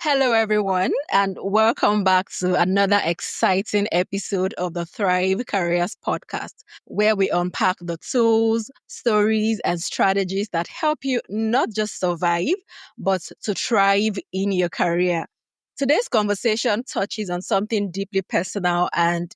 Hello, everyone, and welcome back to another exciting episode of the Thrive Careers podcast, where we unpack the tools, stories, and strategies that help you not just survive, but to thrive in your career. Today's conversation touches on something deeply personal and,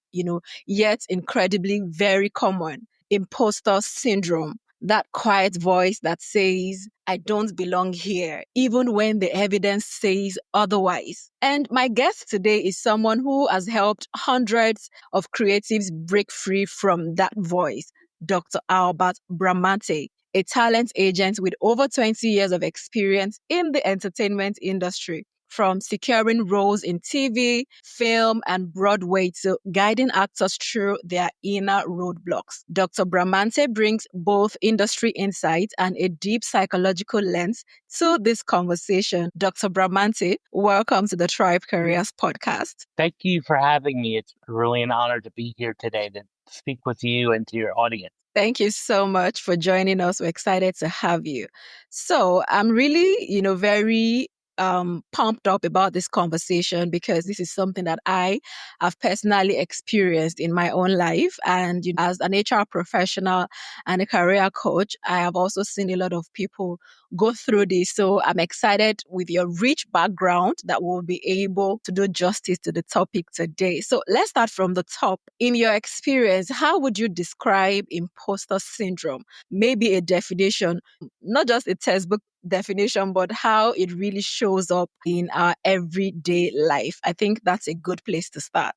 yet incredibly very common: imposter syndrome. That quiet voice that says, I don't belong here, even when the evidence says otherwise. And my guest today is someone who has helped hundreds of creatives break free from that voice, Dr. Albert Bramante, a talent agent with over 20 years of experience in the entertainment industry. From securing roles in TV, film, and Broadway to guiding actors through their inner roadblocks. Dr. Bramante brings both industry insight and a deep psychological lens to this conversation. Dr. Bramante, welcome to the Thrive Careers podcast. Thank you for having me. It's really an honor to be here today to speak with you and to your audience. Thank you so much for joining us. We're excited to have you. So I'm really, very pumped up about this conversation because this is something that I have personally experienced in my own life. And as an HR professional and a career coach, I have also seen a lot of people go through this. So I'm excited with your rich background that we'll be able to do justice to the topic today. So let's start from the top. In your experience, how would you describe imposter syndrome? Maybe a definition, not just a textbook definition, but how it really shows up in our everyday life. I think that's a good place to start.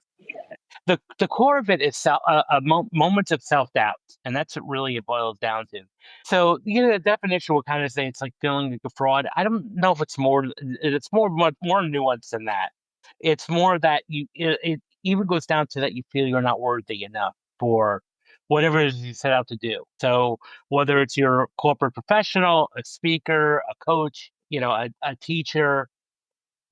The core of it is moments of self-doubt, and that's what really it boils down to. So, the definition will kind of say it's like feeling like a fraud. I don't know if it's much more nuanced than that. It's more that it even goes down to that you feel you're not worthy enough for whatever it is you set out to do. So whether it's your corporate professional, a speaker, a coach, a teacher,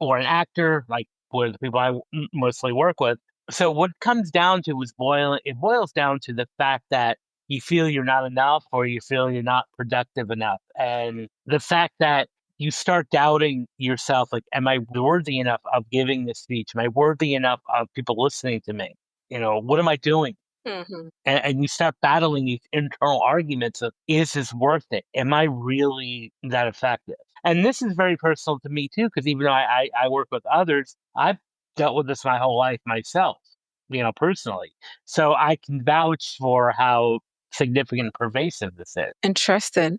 or an actor, like where the people I mostly work with. So what it comes down to it boils down to the fact that you feel you're not enough or you feel you're not productive enough. And the fact that you start doubting yourself, like, am I worthy enough of giving this speech? Am I worthy enough of people listening to me? What am I doing? Mm-hmm. And you start battling these internal arguments of, is this worth it? Am I really that effective? And this is very personal to me too, because even though I work with others, I've dealt with this my whole life myself, personally. So I can vouch for how significant and pervasive this is. Interesting.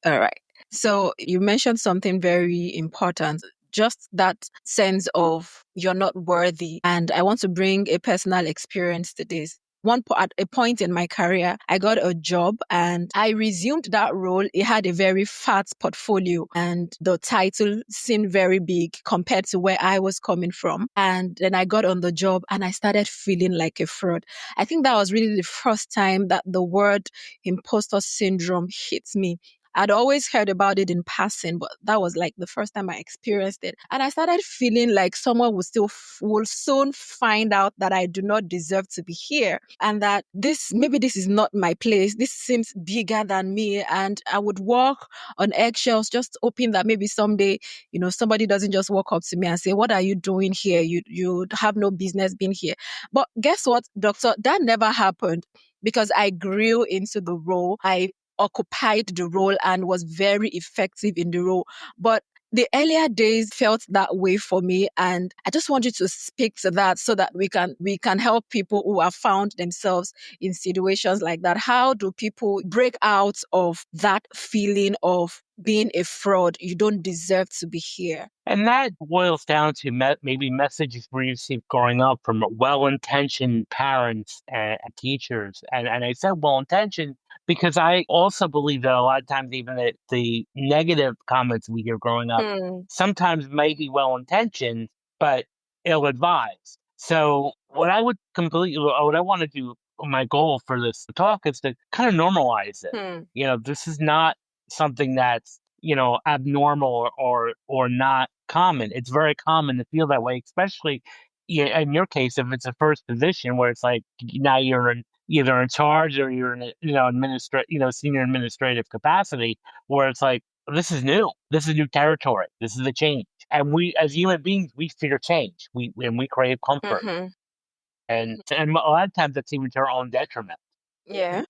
All right. So you mentioned something very important, just that sense of you're not worthy. And I want to bring a personal experience to this. At a point in my career, I got a job and I resumed that role. It had a very fat portfolio and the title seemed very big compared to where I was coming from. And then I got on the job and I started feeling like a fraud. I think that was really the first time that the word imposter syndrome hit me. I'd always heard about it in passing, but that was like the first time I experienced it. And I started feeling like someone will soon find out that I do not deserve to be here and that maybe this is not my place. This seems bigger than me. And I would walk on eggshells, just hoping that maybe someday, somebody doesn't just walk up to me and say, what are you doing here? You have no business being here. But guess what, doctor? That never happened because I grew into the role. I occupied the role and was very effective in the role. But the earlier days felt that way for me. And I just want you to speak to that so that we can help people who have found themselves in situations like that. How do people break out of that feeling of being a fraud? You don't deserve to be here. And that boils down to maybe messages we received growing up from well-intentioned parents and teachers. And I said well-intentioned because I also believe that a lot of times even the negative comments we hear growing up sometimes may be well-intentioned, but ill-advised. So what I want to do, my goal for this talk is to kind of normalize it. This is not something that's abnormal or not common. It's very common to feel that way, especially in your case, if it's a first position where it's like now you're either in charge or you're in a senior administrative capacity where it's like, this is new territory. This is a change. And we, as human beings, we fear change. We crave comfort, Mm-hmm. and a lot of times that's even to our own detriment. Yeah.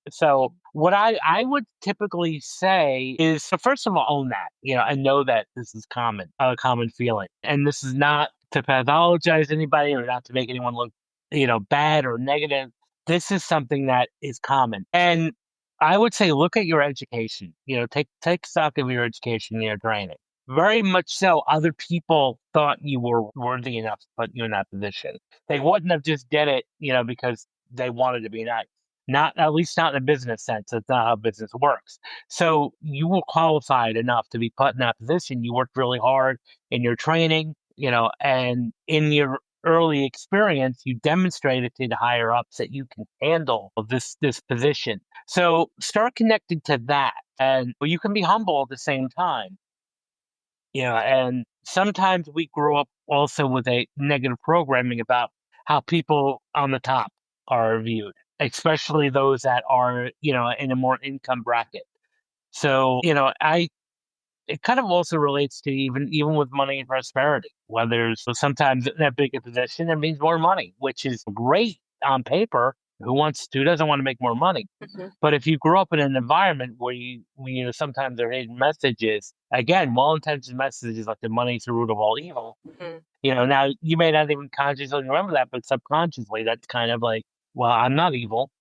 So what I would typically say is, so first of all, own that, and know that this is a common feeling. And this is not to pathologize anybody or not to make anyone look, bad or negative. This is something that is common. And I would say look at your education, take stock of your education and your training. Very much so, other people thought you were worthy enough to put you in that position. They wouldn't have just did it, because they wanted to be nice. Not, at least not in a business sense. That's not how business works. So you were qualified enough to be put in that position. You worked really hard in your training, and in your early experience, you demonstrated to the higher ups that you can handle this position. So start connecting to that, and you can be humble at the same time. And sometimes we grow up also with a negative programming about how people on the top are viewed, especially those that are, in a more income bracket. So, it kind of also relates to even with money and prosperity. Whether sometimes in that big a position, it means more money, which is great on paper. Who doesn't want to make more money? Mm-hmm. But if you grow up in an environment where sometimes there are hidden messages, again, well-intentioned messages like the money's the root of all evil. Mm-hmm. Now you may not even consciously remember that, but subconsciously, that's kind of like, well, I'm not evil,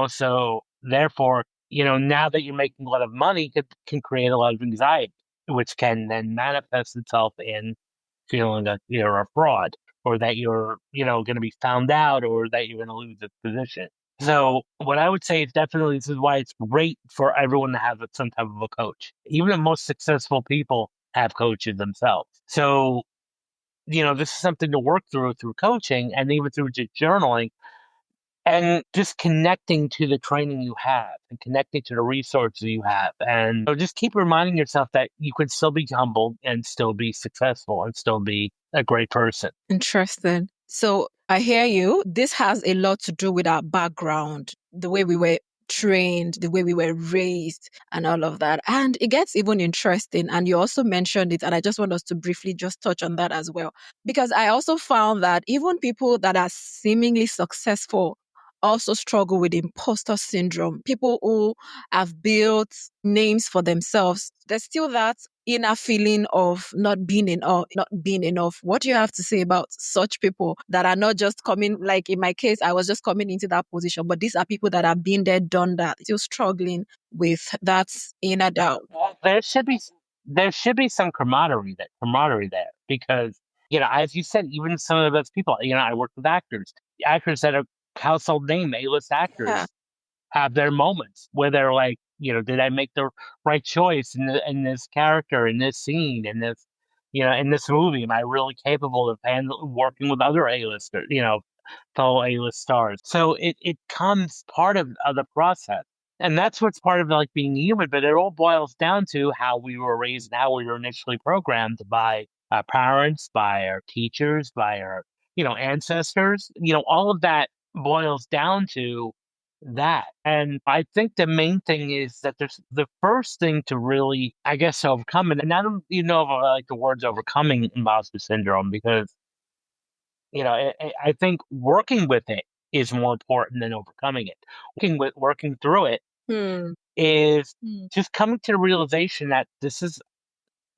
so therefore, now that you're making a lot of money can create a lot of anxiety, which can then manifest itself in feeling that you're a fraud or that you're, going to be found out or that you're going to lose this position. So what I would say is definitely this is why it's great for everyone to have some type of a coach. Even the most successful people have coaches themselves. So, this is something to work through coaching and even through just journaling and just connecting to the training you have and connecting to the resources you have. And just keep reminding yourself that you can still be humble and still be successful and still be a great person. Interesting. So I hear you. This has a lot to do with our background, the way we were trained, the way we were raised, and all of that. And it gets even interesting. And you also mentioned it. And I just want us to briefly just touch on that as well. Because I also found that even people that are seemingly successful also struggle with imposter syndrome. People who have built names for themselves, there's still that inner feeling of not being enough, not being enough. What do you have to say about such people that are not just coming, like in my case, I was just coming into that position, but these are people that have been there, done that, still struggling with that inner doubt. Well, there should be some camaraderie there because as you said, even some of the best people. I work with actors that are household name A-list Yeah. actors have their moments where they're like, did I make the right choice in this character, in this scene, in this movie? Am I really capable of working with other A-listers, fellow A-list stars? So it comes part of the process. And that's what's part of like being human, but it all boils down to how we were raised and how we were initially programmed by our parents, by our teachers, by our, ancestors. All of that boils down to that. And I think the main thing is that there's the first thing to really, I guess, overcome it. And I don't, if I like the words overcoming imposter syndrome because, I think working with it is more important than overcoming it. Working through it Hmm. is Hmm. just coming to the realization that this is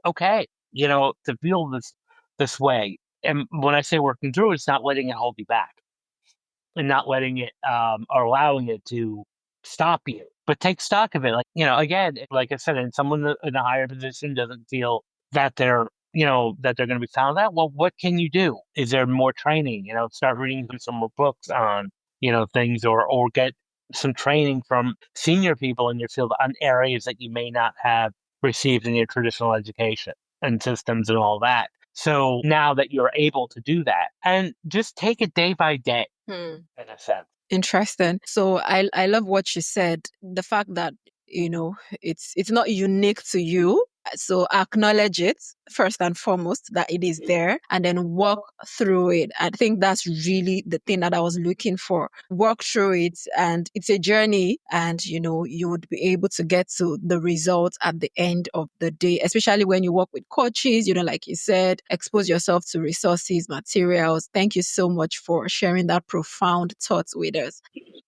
okay, to feel this way. And when I say working through it, it's not letting it hold you back and not letting it or allowing it to stop you. But take stock of it. Like, again, like I said, and someone in a higher position doesn't feel that they're going to be found out. Well, what can you do? Is there more training? Start reading some more books on, things or get some training from senior people in your field on areas that you may not have received in your traditional education and systems and all that. So now that you're able to do that and just take it day by day Hmm. in a sense. Interesting. So I love what you said. The fact that it's not unique to you. So acknowledge it first and foremost that it is there and then walk through it. I think that's really the thing that I was looking for. Walk through it and it's a journey and you would be able to get to the results at the end of the day, especially when you work with coaches, like you said, expose yourself to resources, materials. Thank you so much for sharing that profound thoughts with us.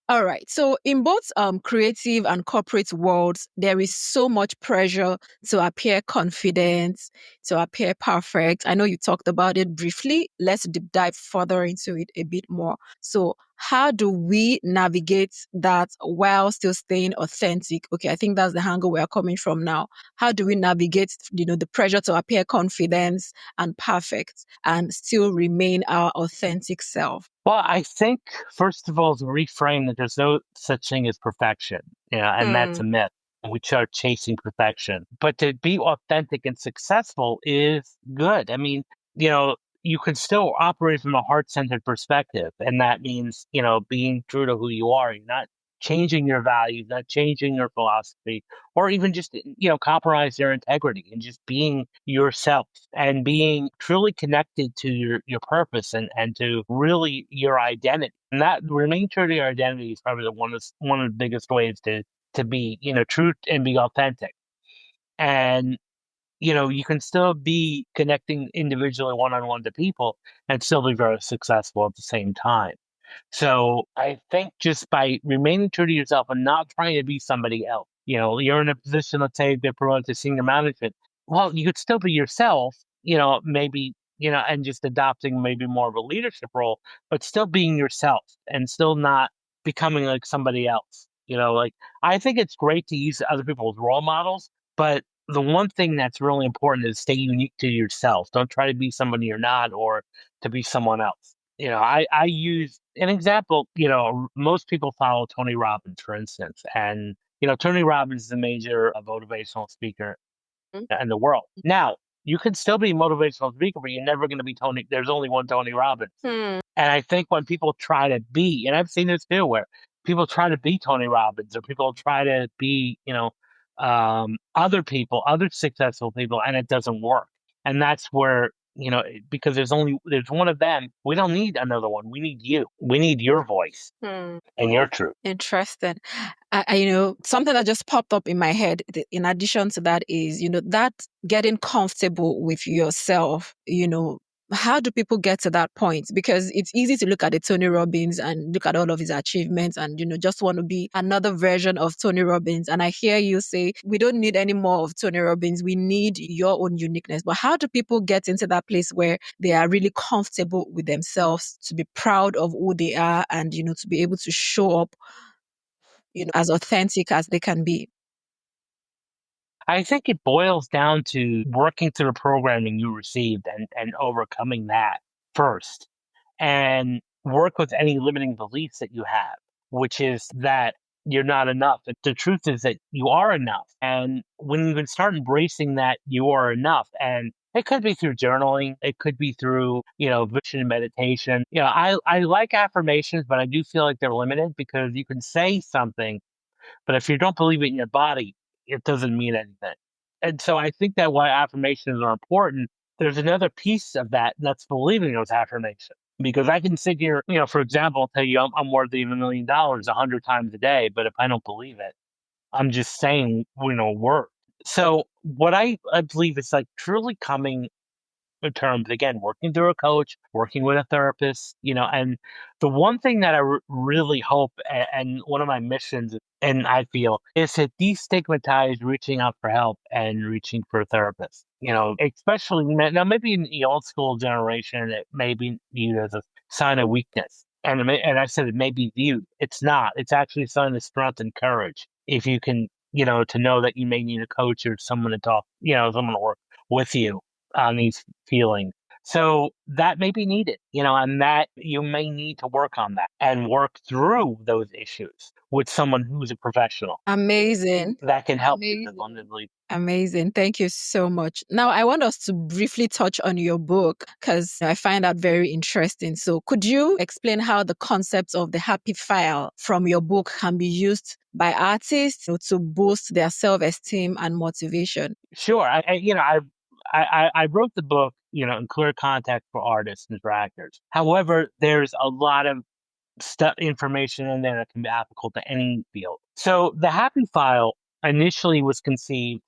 All right. So in both creative and corporate worlds, there is so much pressure to appear confident, to appear perfect. I know you talked about it briefly. Let's deep dive further into it a bit more. So how do we navigate that while still staying authentic? Okay, I think that's the angle we are coming from now. How do we navigate, the pressure to appear confident and perfect and still remain our authentic self? Well, I think first of all to reframe that there's no such thing as perfection, and that's Hmm. a myth. We start chasing perfection, but to be authentic and successful is good. I mean, you know, you can still operate from a heart-centered perspective, and that means being true to who you are. You're not changing your values, not changing your philosophy, or even just compromise your integrity and just being yourself and being truly connected to your purpose and to really your identity. And that remaining true to your identity is probably one of the biggest ways to be true and be authentic. And you can still be connecting individually one on one to people and still be very successful at the same time. So I think just by remaining true to yourself and not trying to be somebody else, you're in a position, let's say, get promoted to senior management. Well, you could still be yourself, maybe, and just adopting maybe more of a leadership role, but still being yourself and still not becoming like somebody else. Like I think it's great to use other people as role models, but the one thing that's really important is stay unique to yourself. Don't try to be somebody you're not or to be someone else. I use an example. Most people follow Tony Robbins, for instance, and Tony Robbins is a major motivational speaker in the world. Now, you can still be a motivational speaker, but you're never going to be Tony. There's only one Tony Robbins. Hmm. And I think when people try to be, and I've seen this too, where people try to be Tony Robbins or people try to be, other people, other successful people, and it doesn't work. And that's where, because there's one of them. We don't need another one. We need you. We need your voice Hmm. and your truth. Interesting. Something that just popped up in my head, in addition to that, is, that getting comfortable with yourself, how do people get to that point? Because it's easy to look at the Tony Robbins and look at all of his achievements and, just want to be another version of Tony Robbins. And I hear you say, we don't need any more of Tony Robbins. We need your own uniqueness. But how do people get into that place where they are really comfortable with themselves, to be proud of who they are and, to be able to show up, as authentic as they can be? I think it boils down to working through the programming you received and overcoming that first, and work with any limiting beliefs that you have, which is that you're not enough. The truth is that you are enough. And when you can start embracing that you are enough, and it could be through journaling, it could be through, vision and meditation. I like affirmations, but I do feel like they're limited because you can say something but if you don't believe it in your body, it doesn't mean anything. And so I think that why affirmations are important, there's another piece of that, and that's believing those affirmations. Because I can sit here, for example, tell you I'm worthy of $1 million 100 times a day, but if I don't believe it, I'm just saying, words. So what I believe is like truly coming in terms, again, working through a coach, working with a therapist, and the one thing that I really hope, and one of my missions, and I feel, is to destigmatize reaching out for help and reaching for a therapist. Especially now, maybe in the old school generation, it may be viewed as a sign of weakness. And I said it may be viewed. It's not. It's actually a sign of strength and courage. If you can, to know that you may need a coach or someone to talk, someone to work with you on these feelings. So that may be needed, and that you may need to work on that and work through those issues with someone who's a professional Amazing. that can help you abundantly. Amazing. Thank you so much. Now, I want us to briefly touch on your book because I find that very interesting. So, could you explain how the concepts of the happy file from your book can be used by artists to boost their self esteem and motivation? Sure. I wrote the book, in clear context for artists and for actors. However, there's a lot of stuff, information in there that can be applicable to any field. So the Happy File initially was conceived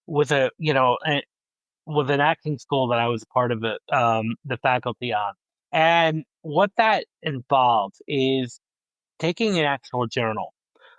with with an acting school that I was a part of the faculty on. And what that involves is taking an actual journal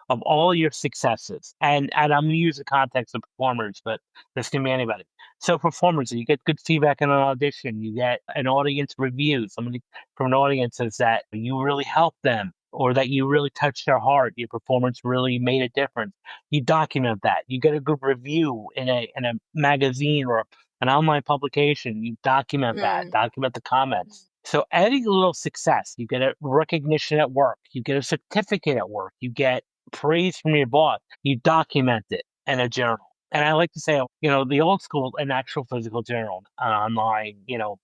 of all your successes. And I'm going to use the context of performers, but this can be anybody. So performers, you get good feedback in an audition, you get an audience review. Somebody from an audience says that you really helped them or that you really touched their heart. Your performance really made a difference. You document that. You get a good review in a magazine or an online publication. You document that, document the comments. So any little success, you get a recognition at work, you get a certificate at work, you get praise from your boss, you document it in a journal. And I like to say, the old school, an actual physical journal, an online,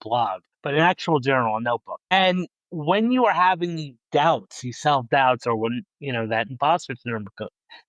blog, but an actual journal, a notebook. And when you are having these doubts, these self doubts, or when, that imposter syndrome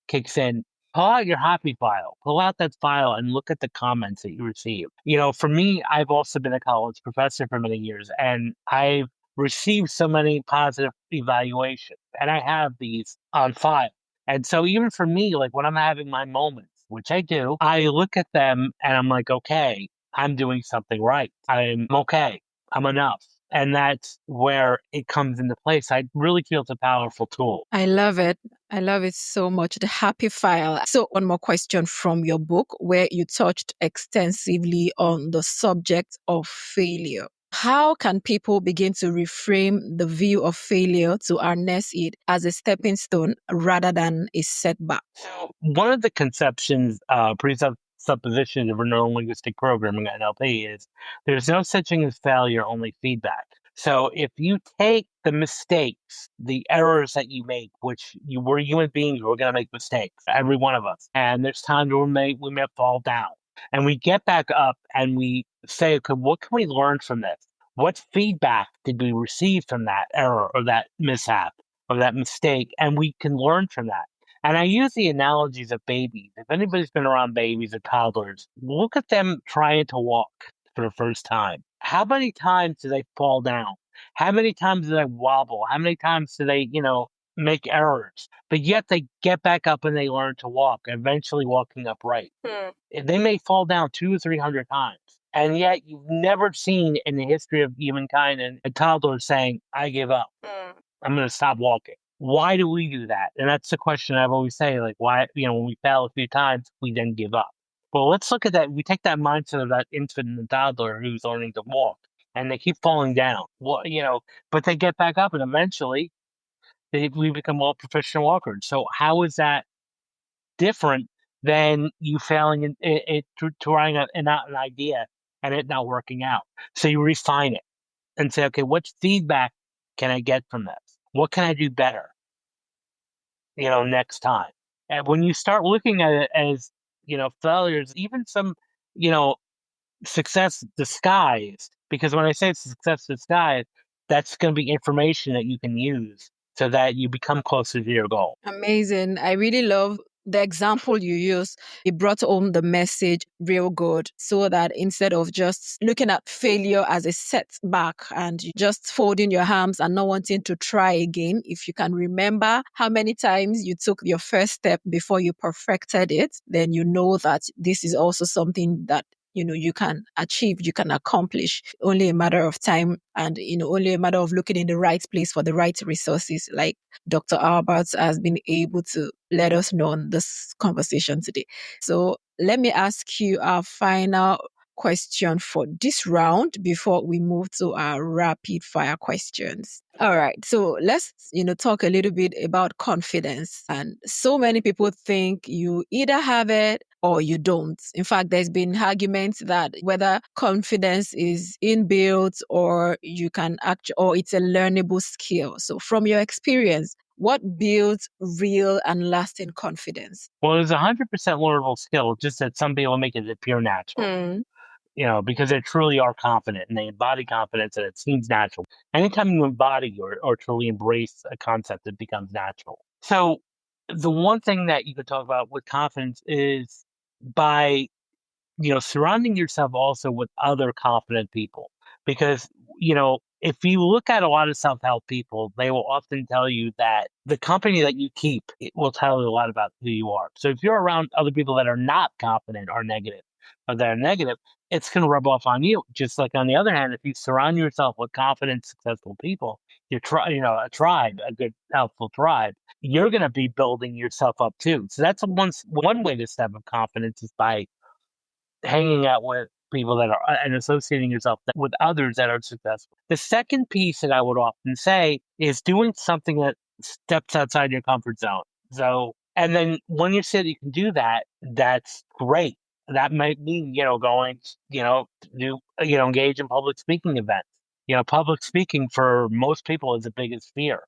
kicks in, pull out your happy file, pull out that file and look at the comments that you receive. For me, I've also been a college professor for many years and I've received so many positive evaluations and I have these on file. And so even for me, like when I'm having my moments, which I do, I look at them and I'm like, okay, I'm doing something right. I'm okay. I'm enough. And that's where it comes into place. I really feel it's a powerful tool. I love it. I love it so much. The happy file. So, one more question from your book where you touched extensively on the subject of failure. How can people begin to reframe the view of failure to harness it as a stepping stone rather than a setback? So, one of the conceptions, presuppositions of neurolinguistic programming at NLP is there's no such thing as failure, only feedback. So if you take the mistakes, the errors that you make, which we're human beings, we're going to make mistakes, every one of us. And there's times where we may fall down and we get back up and we say, okay, what can we learn from this? What feedback did we receive from that error or that mishap or that mistake? And we can learn from that. And I use the analogies of babies. If anybody's been around babies or toddlers, look at them trying to walk for the first time. How many times do they fall down? How many times do they wobble? How many times do they, make errors? But yet they get back up and they learn to walk, eventually walking upright. And they may fall down 200 or 300 times. And yet you've never seen in the history of humankind a toddler saying, I give up. I'm going to stop walking. Why do we do that? And that's the question I've always say, like, why, when we fail a few times, we then give up. Well, let's look at that. We take that mindset of that infant and toddler who's learning to walk and they keep falling down. Well, but they get back up and eventually we become all professional walkers. So how is that different than you failing trying an idea and it not working out? So you refine it and say, okay, what feedback can I get from this? What can I do better, next time? And when you start looking at it as, failures, even some, you know, success disguised, because when I say success disguised, that's going to be information that you can use so that you become closer to your goal. Amazing. I really love the example you use. It brought home the message real good so that instead of just looking at failure as a setback and just folding your arms and not wanting to try again, if you can remember how many times you took your first step before you perfected it, then you know that this is also something that you can achieve, you can accomplish, only a matter of time and only a matter of looking in the right place for the right resources, like Dr. Albert has been able to let us know on this conversation today. So let me ask you our final question for this round before we move to our rapid fire questions. All right. So let's, talk a little bit about confidence. And so many people think you either have it or you don't. In fact, there's been arguments that whether confidence is inbuilt or you can or it's a learnable skill. So from your experience, what builds real and lasting confidence? Well, it's 100% learnable skill, just that some people make it appear natural. Because they truly are confident and they embody confidence and it seems natural. Anytime you embody or truly embrace a concept, it becomes natural. So the one thing that you could talk about with confidence is by surrounding yourself also with other confident people. Because, if you look at a lot of self-help people, they will often tell you that the company that you keep, it will tell you a lot about who you are. So if you're around other people that are not confident or negative, or that are negative, it's going to rub off on you. Just like on the other hand, if you surround yourself with confident, successful people, a tribe, a good, helpful tribe, you're going to be building yourself up too. So that's one way to step up confidence is by hanging out with people that are and associating yourself with others that are successful. The second piece that I would often say is doing something that steps outside your comfort zone. So, and then when you say that you can do that, that's great. That might mean, going, to engage in public speaking events. Public speaking for most people is the biggest fear.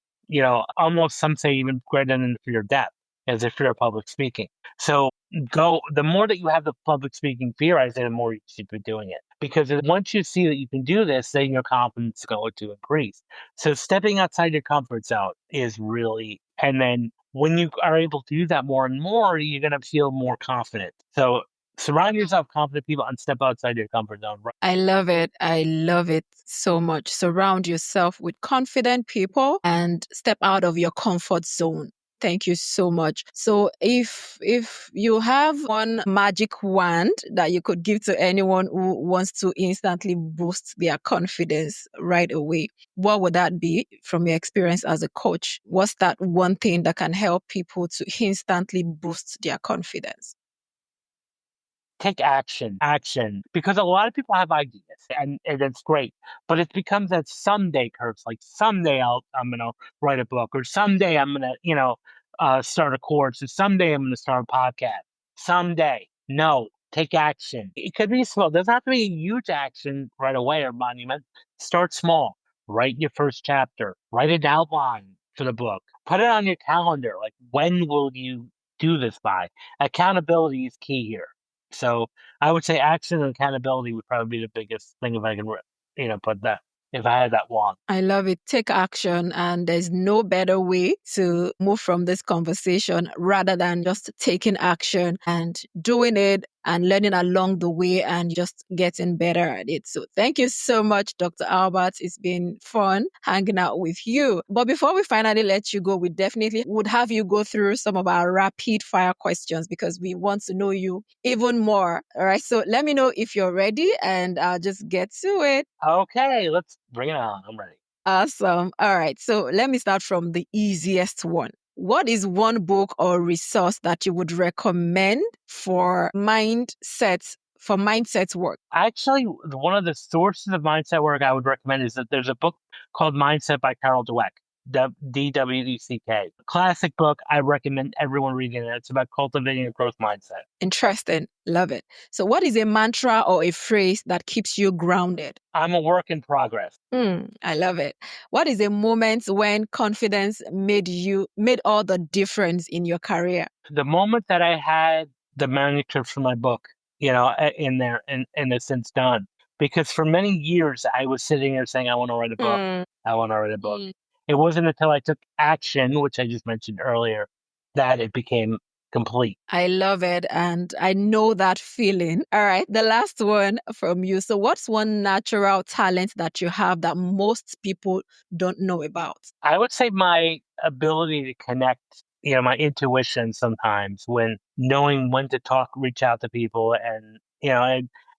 Almost some say even greater than the fear of death is the fear of public speaking. So the more that you have the public speaking fear, I say the more you should be doing it. Because once you see that you can do this, then your confidence is going to increase. So stepping outside your comfort zone is really, and then when you are able to do that more and more, you're going to feel more confident. So surround yourself with confident people and step outside your comfort zone. I love it. I love it so much. Surround yourself with confident people and step out of your comfort zone. Thank you so much. So if you have one magic wand that you could give to anyone who wants to instantly boost their confidence right away, what would that be from your experience as a coach? What's that one thing that can help people to instantly boost their confidence? Take action, because a lot of people have ideas and it's great, but it becomes that someday curse, like someday I'm going to write a book, or someday I'm going to, start a course, or someday I'm going to start a podcast. Someday. No, take action. It could be small. It doesn't have to be a huge action right away or monument. Start small. Write your first chapter. Write an outline for the book. Put it on your calendar. Like, when will you do this by? Accountability is key here. So I would say action and accountability would probably be the biggest thing if I can, put that, if I had that one. I love it. Take action. And there's no better way to move from this conversation rather than just taking action and doing it and learning along the way and just getting better at it. So thank you so much, Dr. Albert. It's been fun hanging out with you. But before we finally let you go, we definitely would have you go through some of our rapid fire questions because we want to know you even more. All right. So let me know if you're ready and I'll just get to it. Okay, let's bring it on. I'm ready. Awesome. All right. So let me start from the easiest one. What is one book or resource that you would recommend for mindset work? Actually, one of the sources of mindset work I would recommend is that there's a book called Mindset by Carol Dweck. DWECK. Classic book. I recommend everyone reading it. It's about cultivating a growth mindset. Interesting. Love it. So what is a mantra or a phrase that keeps you grounded? I'm a work in progress. I love it. What is a moment when confidence made all the difference in your career? The moment that I had the manuscript for my book, in there and it's since done. Because for many years I was sitting there saying, I want to write a book. I want to write a book. It wasn't until I took action, which I just mentioned earlier, that it became complete. I love it. And I know that feeling. All right. The last one from you. So, what's one natural talent that you have that most people don't know about? I would say my ability to connect, my intuition sometimes, when knowing when to talk, reach out to people, and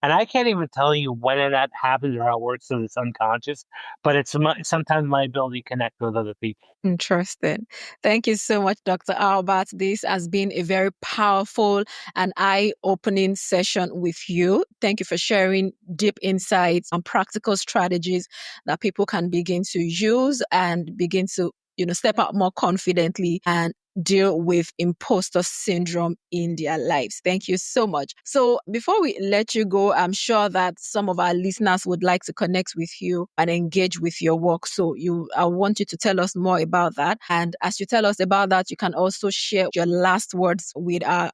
And I can't even tell you when that happens or how it works because it's unconscious, but sometimes my ability to connect with other people. Interesting. Thank you so much, Dr. Albert. This has been a very powerful and eye-opening session with you. Thank you for sharing deep insights and practical strategies that people can begin to use and begin to, step out more confidently and deal with imposter syndrome in their lives. Thank you so much. So before we let you go, I'm sure that some of our listeners would like to connect with you and engage with your work. So I want you to tell us more about that. And as you tell us about that, you can also share your last words with our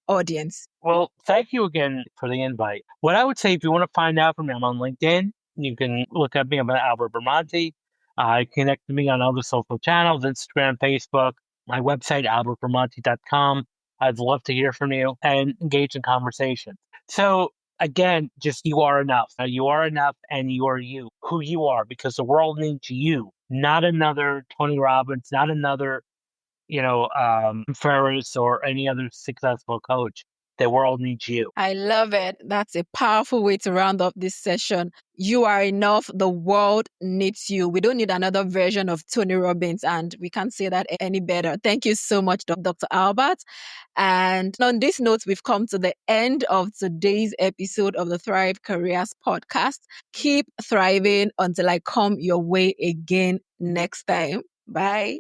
audience. Well, thank you again for the invite. What I would say, if you want to find out from me, I'm on LinkedIn. You can look at me. I'm Albert Bramante. Connect with me on other social channels, Instagram, Facebook, my website, albertbramante.com. I'd love to hear from you and engage in conversation. So again, just you are enough. You are enough and you are you, who you are, because the world needs you, not another Tony Robbins, not another Ferris or any other successful coach. The world needs you. I love it. That's a powerful way to round up this session. You are enough. The world needs you. We don't need another version of Tony Robbins, and we can't say that any better. Thank you so much, Dr. Albert. And on this note, we've come to the end of today's episode of the Thrive Careers podcast. Keep thriving until I come your way again next time. Bye.